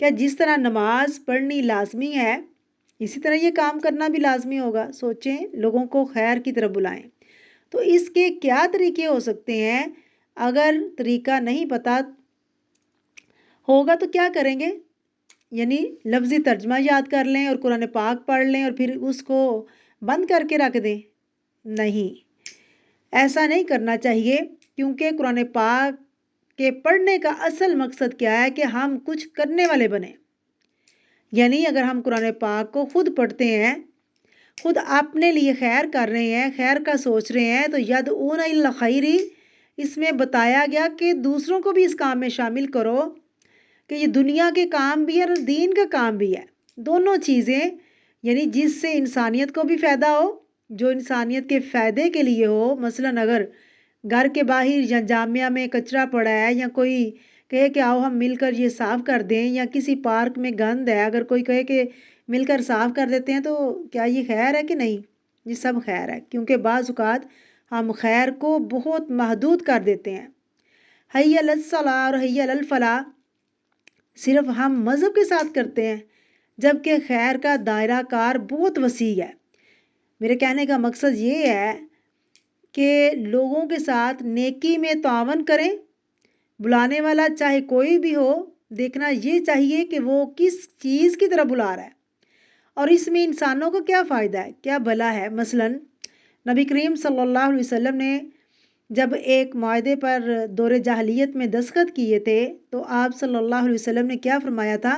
کیا جس طرح نماز پڑھنی لازمی ہے اسی طرح یہ کام کرنا بھی لازمی ہوگا؟ سوچیں، لوگوں کو خیر کی طرف بلائیں۔ تو اس کے کیا طریقے ہو سکتے ہیں؟ اگر طریقہ نہیں پتہ ہوگا تو کیا کریں گے؟ یعنی لفظی ترجمہ یاد کر لیں اور قرآن پاک پڑھ لیں اور پھر اس کو بند کر کے رکھ دیں؟ نہیں، ایسا نہیں کرنا چاہیے، کیونکہ قرآن پاک کے پڑھنے کا اصل مقصد کیا ہے کہ ہم کچھ کرنے والے بنیں۔ یعنی اگر ہم قرآن پاک کو خود پڑھتے ہیں، خود اپنے لیے خیر کر رہے ہیں، خیر کا سوچ رہے ہیں، تو یدعون الی الخیر، اس میں بتایا گیا کہ دوسروں کو بھی اس کام میں شامل کرو، کہ یہ دنیا کے کام بھی ہے اور دین کا کام بھی ہے، دونوں چیزیں، یعنی جس سے انسانیت کو بھی فائدہ ہو، جو انسانیت کے فائدے کے لیے ہو۔ مثلاً اگر گھر کے باہر یا جامعہ میں کچرا پڑا ہے، یا کوئی کہے کہ آؤ ہم مل کر یہ صاف کر دیں، یا کسی پارک میں گند ہے، اگر کوئی کہے کہ مل کر صاف کر دیتے ہیں، تو کیا یہ خیر ہے کہ نہیں؟ یہ سب خیر ہے، کیونکہ بعض اوقات ہم خیر کو بہت محدود کر دیتے ہیں۔ حی علی الصلاۃ اور حی علی الفلاح صرف ہم مذہب کے ساتھ کرتے ہیں، جبکہ خیر کا دائرہ کار بہت وسیع ہے۔ میرے کہنے کا مقصد یہ ہے کہ لوگوں کے ساتھ نیکی میں تعاون کریں، بلانے والا چاہے کوئی بھی ہو، دیکھنا یہ چاہیے کہ وہ کس چیز کی طرف بلا رہا ہے اور اس میں انسانوں کو کیا فائدہ ہے، کیا بھلا ہے۔ مثلاً نبی کریم صلی اللہ علیہ وسلم نے جب ایک معاہدے پر دور جاہلیت میں دستخط کیے تھے، تو آپ صلی اللہ علیہ وسلم نے کیا فرمایا تھا؟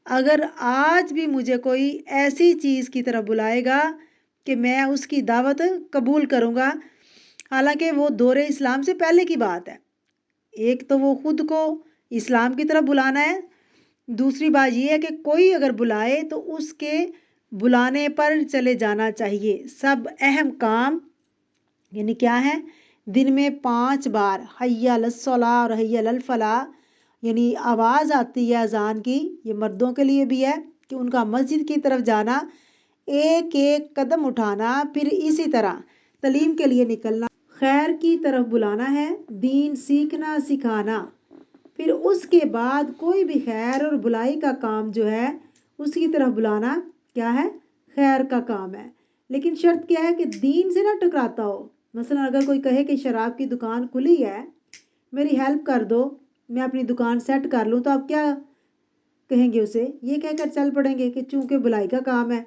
اگر آج بھی مجھے کوئی ایسی چیز کی طرف بلائے گا کہ میں اس کی دعوت قبول کروں گا، حالانکہ وہ دور اسلام سے پہلے کی بات ہے۔ ایک تو وہ خود کو اسلام کی طرف بلانا ہے، دوسری بات یہ ہے کہ کوئی اگر بلائے تو اس کے بلانے پر چلے جانا چاہیے۔ سب اہم کام یعنی کیا ہے؟ دن میں 5 بار حی علی الصلاۃ اور حی علی الفلاح، یعنی آواز آتی ہے اذان کی، یہ مردوں کے لیے بھی ہے کہ ان کا مسجد کی طرف جانا، ایک ایک قدم اٹھانا، پھر اسی طرح تعلیم کے لیے نکلنا، خیر کی طرف بلانا ہے، دین سیکھنا سکھانا، پھر اس کے بعد کوئی بھی خیر اور بلائی کا کام جو ہے اس کی طرف بلانا کیا ہے؟ خیر کا کام ہے۔ لیکن شرط کیا ہے کہ دین سے نہ ٹکراتا ہو۔ مثلا اگر کوئی کہے کہ شراب کی دکان کھلی ہے، میری ہیلپ کر دو، میں اپنی دکان سیٹ کر لوں، تو آپ کیا کہیں گے اسے؟ یہ کہہ کر چل پڑیں گے کہ چونکہ بلائی کا کام ہے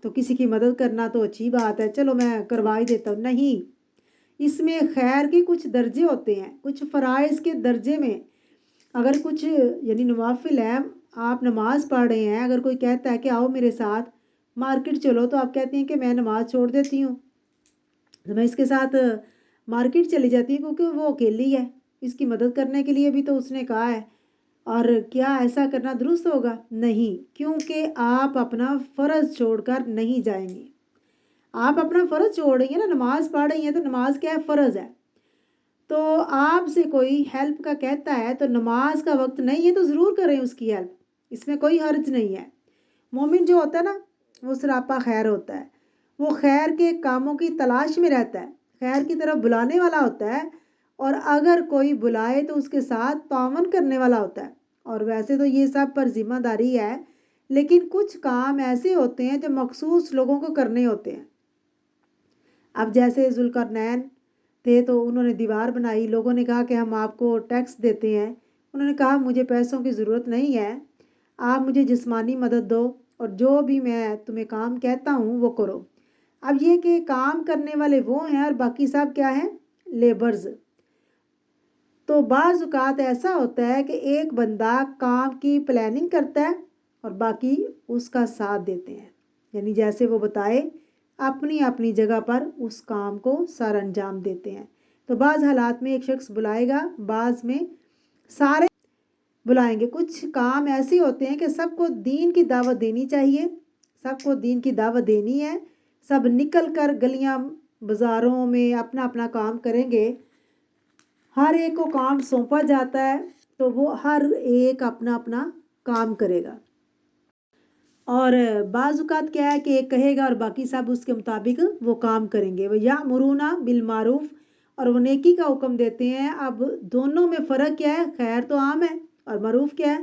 تو کسی کی مدد کرنا تو اچھی بات ہے، چلو میں کروا ہی دیتا ہوں۔ نہیں، اس میں خیر کے کچھ درجے ہوتے ہیں، کچھ فرائض کے درجے میں اگر کچھ یعنی نوافل ہے، آپ نماز پڑھ رہے ہیں، اگر کوئی کہتا ہے کہ آؤ میرے ساتھ مارکیٹ چلو، تو آپ کہتے ہیں کہ میں نماز چھوڑ دیتی ہوں، تو میں اس کے ساتھ مارکیٹ چلی جاتی ہوں، کیونکہ وہ اکیلی ہے، اس کی مدد کرنے کے لیے بھی تو اس نے کہا ہے۔ اور کیا ایسا کرنا درست ہوگا؟ نہیں، کیونکہ آپ اپنا فرض چھوڑ کر نہیں جائیں گے۔ آپ اپنا فرض چھوڑ رہی ہیں نا، نماز پڑھ رہی ہیں، تو نماز کیا ہے؟ فرض ہے۔ تو آپ سے کوئی ہیلپ کا کہتا ہے تو نماز کا وقت نہیں ہے تو ضرور کریں اس کی ہیلپ، اس میں کوئی حرج نہیں ہے۔ مومن جو ہوتا ہے نا، وہ سراپا خیر ہوتا ہے، وہ خیر کے کاموں کی تلاش میں رہتا ہے، خیر کی طرف بلانے والا ہوتا ہے، اور اگر کوئی بلائے تو اس کے ساتھ تعاون کرنے والا ہوتا ہے۔ اور ویسے تو یہ سب پر ذمہ داری ہے، لیکن کچھ کام ایسے ہوتے ہیں جو مخصوص لوگوں کو کرنے ہوتے ہیں۔ اب جیسے ذوالقرنین تھے تو انہوں نے دیوار بنائی، لوگوں نے کہا کہ ہم آپ کو ٹیکس دیتے ہیں، انہوں نے کہا مجھے پیسوں کی ضرورت نہیں ہے، آپ مجھے جسمانی مدد دو اور جو بھی میں تمہیں کام کہتا ہوں وہ کرو۔ اب یہ کہ کام کرنے والے وہ ہیں اور باقی سب کیا ہیں؟ لیبرز۔ تو بعض اوقات ایسا ہوتا ہے کہ ایک بندہ کام کی پلاننگ کرتا ہے اور باقی اس کا ساتھ دیتے ہیں، یعنی جیسے وہ بتائے اپنی اپنی جگہ پر اس کام کو سر انجام دیتے ہیں۔ تو بعض حالات میں ایک شخص بلائے گا، بعض میں سارے بلائیں گے۔ کچھ کام ایسے ہوتے ہیں کہ سب کو دین کی دعوت دینی چاہیے، سب کو دین کی دعوت دینی ہے، سب نکل کر گلیاں بازاروں میں اپنا اپنا کام کریں گے، ہر ایک کو کام سونپا جاتا ہے تو وہ ہر ایک اپنا اپنا کام کرے گا۔ اور بعض اوقات کیا ہے کہ ایک کہے گا اور باقی سب اس کے مطابق وہ کام کریں گے۔ وَيَأْمُرُونَ بِالْمَعْرُوفِ، اور وہ نیکی کا حکم دیتے ہیں۔ اب دونوں میں فرق کیا ہے؟ خیر تو عام ہے اور معروف کیا ہے؟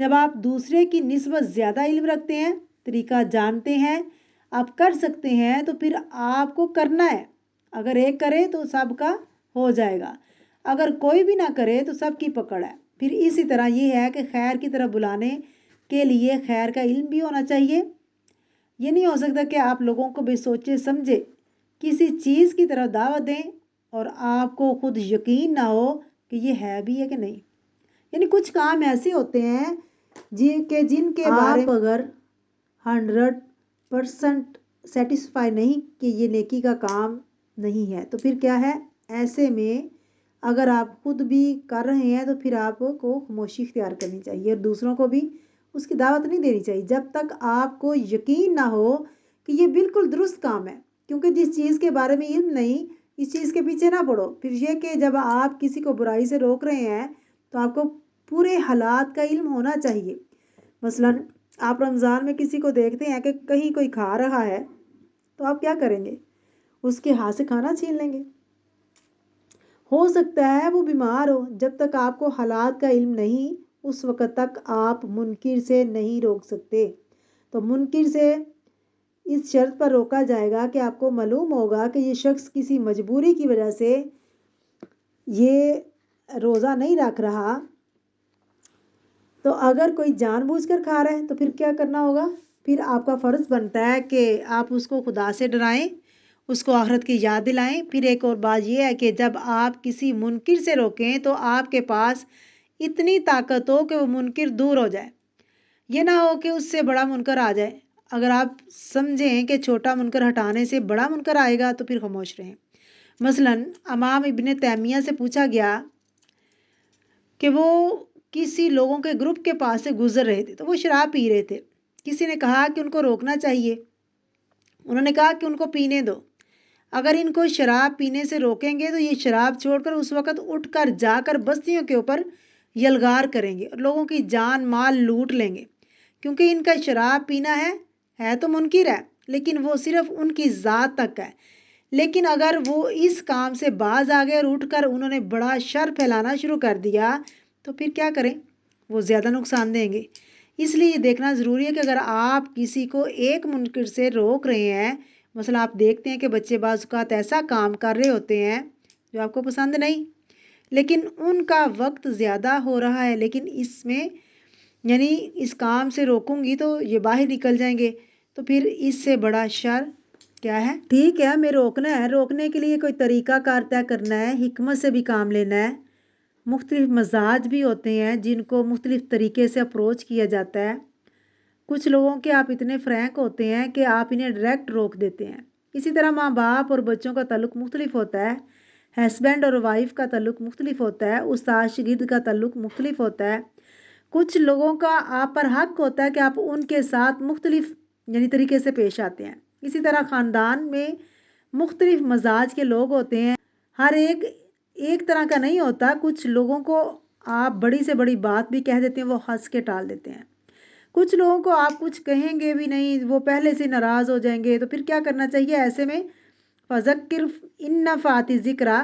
جب آپ دوسرے کی نسبت زیادہ علم رکھتے ہیں، طریقہ جانتے ہیں، آپ کر سکتے ہیں، تو پھر آپ کو کرنا ہے۔ اگر ایک کرے تو سب کا ہو جائے گا، اگر کوئی بھی نہ کرے تو سب کی پکڑ ہے۔ پھر اسی طرح یہ ہے کہ خیر کی طرف بلانے کے لیے خیر کا علم بھی ہونا چاہیے۔ یہ نہیں ہو سکتا کہ آپ لوگوں کو بھی سوچے سمجھے کسی چیز کی طرف دعوت دیں اور آپ کو خود یقین نہ ہو کہ یہ ہے بھی ہے کہ نہیں۔ یعنی کچھ کام ایسے ہوتے ہیں جن کے بارے میں اگر 100% سیٹسفائی نہیں کہ یہ نیکی کا کام نہیں ہے، تو پھر کیا ہے، ایسے میں اگر آپ خود بھی کر رہے ہیں تو پھر آپ کو خاموشی اختیار کرنی چاہیے اور دوسروں کو بھی اس کی دعوت نہیں دینی چاہیے جب تک آپ کو یقین نہ ہو کہ یہ بالکل درست کام ہے۔ کیونکہ جس چیز کے بارے میں علم نہیں، اس چیز کے پیچھے نہ پڑو۔ پھر یہ کہ جب آپ کسی کو برائی سے روک رہے ہیں تو آپ کو پورے حالات کا علم ہونا چاہیے۔ مثلاً آپ رمضان میں کسی کو دیکھتے ہیں کہ کہیں کوئی کھا رہا ہے تو آپ کیا کریں گے؟ اس کے ہاتھ سے کھانا چھین لیں گے۔ ہو سکتا ہے وہ بیمار ہو، جب تک آپ کو حالات کا علم نہیں اس وقت تک آپ منکر سے نہیں روک سکتے۔ تو منکر سے اس شرط پر روکا جائے گا کہ آپ کو معلوم ہوگا کہ یہ شخص کسی مجبوری کی وجہ سے یہ روزہ نہیں رکھ رہا۔ تو اگر کوئی جان بوجھ کر کھا رہا ہے تو پھر کیا کرنا ہوگا؟ پھر آپ کا فرض بنتا ہے کہ آپ اس کو خدا سے ڈرائیں، اس کو آخرت کی یاد دلائیں۔ پھر ایک اور بات یہ ہے کہ جب آپ کسی منکر سے روکیں تو آپ کے پاس اتنی طاقت ہو کہ وہ منکر دور ہو جائے، یہ نہ ہو کہ اس سے بڑا منکر آ جائے۔ اگر آپ سمجھیں کہ چھوٹا منکر ہٹانے سے بڑا منکر آئے گا تو پھر خاموش رہیں۔ مثلاً امام ابن تیمیہ سے پوچھا گیا کہ وہ کسی لوگوں کے گروپ کے پاس سے گزر رہے تھے تو وہ شراب پی رہے تھے۔ کسی نے کہا کہ ان کو روکنا چاہیے، انہوں نے کہا کہ ان کو پینے دو، اگر ان کو شراب پینے سے روکیں گے تو یہ شراب چھوڑ کر اس وقت اٹھ کر جا کر بستیوں کے اوپر یلغار کریں گے اور لوگوں کی جان مال لوٹ لیں گے، کیونکہ ان کا شراب پینا ہے تو منکر ہے لیکن وہ صرف ان کی ذات تک ہے۔ لیکن اگر وہ اس کام سے باز آ گئے اور اٹھ کر انہوں نے بڑا شر پھیلانا شروع کر دیا تو پھر کیا کریں؟ وہ زیادہ نقصان دیں گے۔ اس لیے یہ دیکھنا ضروری ہے کہ اگر آپ کسی کو ایک منکر سے روک رہے ہیں، مثلا آپ دیکھتے ہیں کہ بچے بعض اوقات ایسا کام کر رہے ہوتے ہیں جو آپ کو پسند نہیں، لیکن ان کا وقت زیادہ ہو رہا ہے، لیکن اس میں یعنی اس کام سے روکوں گی تو یہ باہر نکل جائیں گے، تو پھر اس سے بڑا شر کیا ہے؟ ٹھیک ہے ہمیں روکنا ہے، روکنے کے لیے کوئی طریقہ کار طے کرنا ہے، حکمت سے بھی کام لینا ہے۔ مختلف مزاج بھی ہوتے ہیں جن کو مختلف طریقے سے اپروچ کیا جاتا ہے۔ کچھ لوگوں کے آپ اتنے فرینک ہوتے ہیں کہ آپ انہیں ڈائریکٹ روک دیتے ہیں۔ اسی طرح ماں باپ اور بچوں کا تعلق مختلف ہوتا ہے، ہسبینڈ اور وائف کا تعلق مختلف ہوتا ہے، استاد شاگرد کا تعلق مختلف ہوتا ہے۔ کچھ لوگوں کا آپ پر حق ہوتا ہے کہ آپ ان کے ساتھ مختلف طریقے سے پیش آتے ہیں۔ اسی طرح خاندان میں مختلف مزاج کے لوگ ہوتے ہیں، ہر ایک طرح کا نہیں ہوتا۔ کچھ لوگوں کو آپ بڑی سے بڑی بات بھی کہہ دیتے ہیں، وہ ہنس کے ٹال دیتے ہیں۔ کچھ لوگوں کو آپ کچھ کہیں گے بھی نہیں، وہ پہلے سے ناراض ہو جائیں گے، تو پھر کیا کرنا چاہیے ایسے میں؟ فذکر ان نفعت الذکریٰ،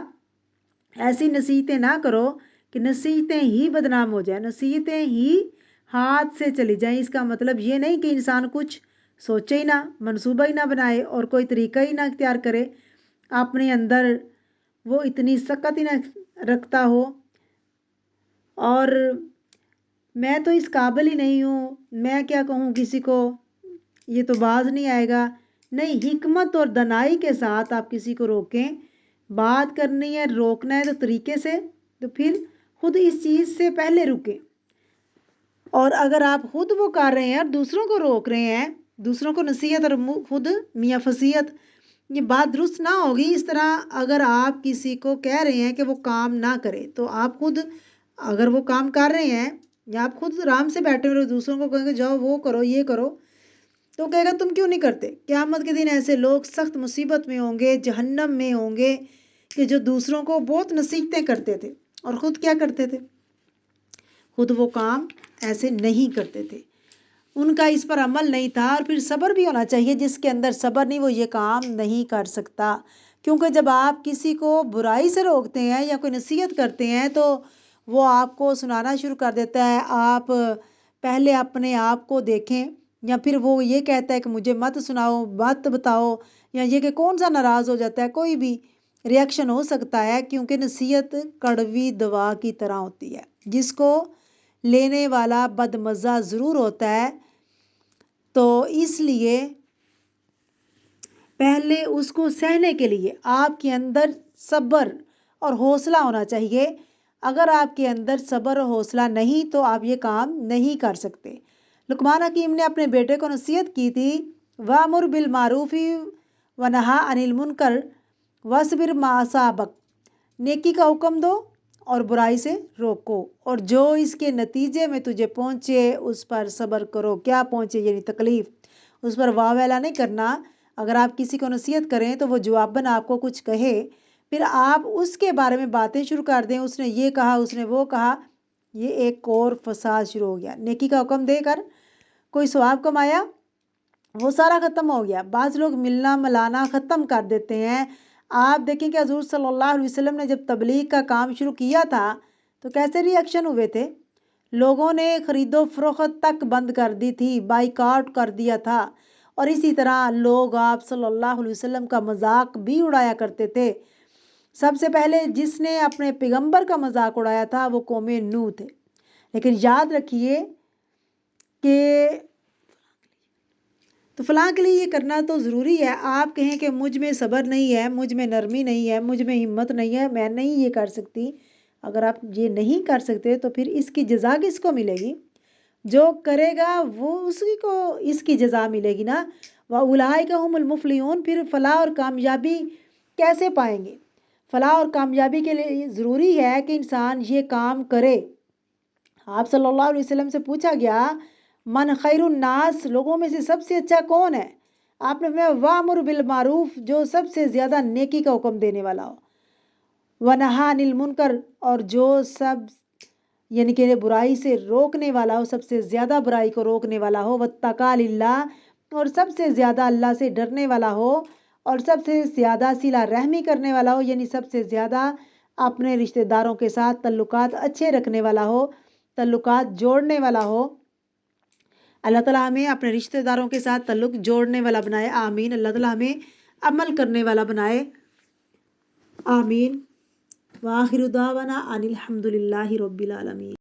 ایسی نصیحتیں نہ کرو کہ نصیحتیں ہی بدنام ہو جائیں، نصیحتیں ہی ہاتھ سے چلی جائیں۔ اس کا مطلب یہ نہیں کہ انسان کچھ سوچے ہی نہ، منصوبہ ہی نہ بنائے اور کوئی طریقہ ہی نہ اختیار کرے، اپنے اندر وہ اتنی سخت ہی نہ رکھتا ہو اور میں تو اس قابل ہی نہیں ہوں، میں کیا کہوں کسی کو، یہ تو باز نہیں آئے گا۔ نہیں، حکمت اور دانائی کے ساتھ آپ کسی کو روکیں۔ بات کرنی ہے، روکنا ہے تو طریقے سے، تو پھر خود اس چیز سے پہلے رکیں۔ اور اگر آپ خود وہ کر رہے ہیں اور دوسروں کو روک رہے ہیں، دوسروں کو نصیحت اور خود میاں فصیحت، یہ بات درست نہ ہوگی۔ اس طرح اگر آپ کسی کو کہہ رہے ہیں کہ وہ کام نہ کرے تو آپ خود اگر وہ کام کر رہے ہیں یا آپ خود آرام سے بیٹھے ہوئے دوسروں کو کہیں گے جاؤ وہ کرو یہ کرو، تو کہے گا تم کیوں نہیں کرتے؟ قیامت کے دن ایسے لوگ سخت مصیبت میں ہوں گے، جہنم میں ہوں گے، کہ جو دوسروں کو بہت نصیحتیں کرتے تھے اور خود کیا کرتے تھے؟ خود وہ کام ایسے نہیں کرتے تھے، ان کا اس پر عمل نہیں تھا۔ اور پھر صبر بھی ہونا چاہیے، جس کے اندر صبر نہیں وہ یہ کام نہیں کر سکتا، کیونکہ جب آپ کسی کو برائی سے روکتے ہیں یا کوئی نصیحت کرتے ہیں تو وہ آپ کو سنانا شروع کر دیتا ہے، آپ پہلے اپنے آپ کو دیکھیں، یا پھر وہ یہ کہتا ہے کہ مجھے مت سناؤ، مت بتاؤ، یا یہ کہ کون سا ناراض ہو جاتا ہے، کوئی بھی ریئیکشن ہو سکتا ہے، کیونکہ نصیحت کڑوی دوا کی طرح ہوتی ہے، جس کو لینے والا بدمزہ ضرور ہوتا ہے۔ تو اس لیے پہلے اس کو سہنے کے لیے آپ کے اندر صبر اور حوصلہ ہونا چاہیے۔ اگر آپ کے اندر صبر اور حوصلہ نہیں تو آپ یہ کام نہیں کر سکتے۔ لقمان حکیم نے اپنے بیٹے کو نصیحت کی تھی، وَأْمُرْ بِالْمَعْرُوفِ وَنَهَا عَنِ الْمُنْكَرِ وَاصْبِرْ مَا أَصَابَكَ، نیکی کا حکم دو اور برائی سے روکو، اور جو اس کے نتیجے میں تجھے پہنچے اس پر صبر کرو۔ کیا پہنچے؟ یعنی تکلیف، اس پر واہ ویلا نہیں کرنا۔ اگر آپ کسی کو نصیحت کریں تو وہ جواباً آپ کو کچھ کہے، پھر آپ اس کے بارے میں باتیں شروع کر دیں، اس نے یہ کہا، اس نے وہ کہا، یہ ایک اور فساد شروع ہو گیا۔ نیکی کا حکم دے کر کوئی ثواب کمایا، وہ سارا ختم ہو گیا۔ بعض لوگ ملنا ملانا ختم کر دیتے ہیں۔ آپ دیکھیں کہ حضور صلی اللہ علیہ وسلم نے جب تبلیغ کا کام شروع کیا تھا تو کیسے ری ایکشن ہوئے تھے؟ لوگوں نے خرید و فروخت تک بند کر دی تھی، بائیکاٹ کر دیا تھا، اور اسی طرح لوگ آپ صلی اللہ علیہ وسلم کا مذاق بھی اڑایا کرتے تھے۔ سب سے پہلے جس نے اپنے پیغمبر کا مذاق اڑایا تھا وہ قوم نوح تھے۔ لیکن یاد رکھیے کہ تو فلاں کے لیے یہ کرنا تو ضروری ہے۔ آپ کہیں کہ مجھ میں صبر نہیں ہے، مجھ میں نرمی نہیں ہے، مجھ میں ہمت نہیں ہے، میں نہیں یہ کر سکتی۔ اگر آپ یہ نہیں کر سکتے تو پھر اس کی جزا کس کو ملے گی؟ جو کرے گا وہ اسی کو اس کی جزا ملے گی نا۔ وَأُولَٰئِکَ هُمُ الْمُفْلِحُونَ۔ پھر فلاح اور کامیابی کیسے پائیں گے؟ فلاح اور کامیابی کے لیے ضروری ہے کہ انسان یہ کام کرے۔ آپ صلی اللہ علیہ وسلم سے پوچھا گیا، من خیر الناس، لوگوں میں سے سب سے اچھا کون ہے؟ آپ نے فرمایا وَأْمُرْ بِالْمَعْرُوفِ، جو سب سے زیادہ نیکی کا حکم دینے والا ہو، وَنَهَا عَنِ الْمُنْكَرِ، اور جو سب یعنی کہ برائی سے روکنے والا ہو، سب سے زیادہ برائی کو روکنے والا ہو، وَاتَّقَىٰ لِلَّهِ، اور سب سے زیادہ اللہ سے ڈرنے والا ہو، اور سب سے زیادہ صلہ رحمی کرنے والا ہو، یعنی سب سے زیادہ اپنے رشتہ داروں کے ساتھ تعلقات اچھے رکھنے والا ہو، تعلقات جوڑنے والا ہو۔ اللہ تعالیٰ ہمیں اپنے رشتہ داروں کے ساتھ تعلق جوڑنے والا بنائے، آمین۔ اللہ تعالیٰ ہمیں عمل کرنے والا بنائے، آمین۔ وآخر دعوانا ان الحمد للہ رب العالمین۔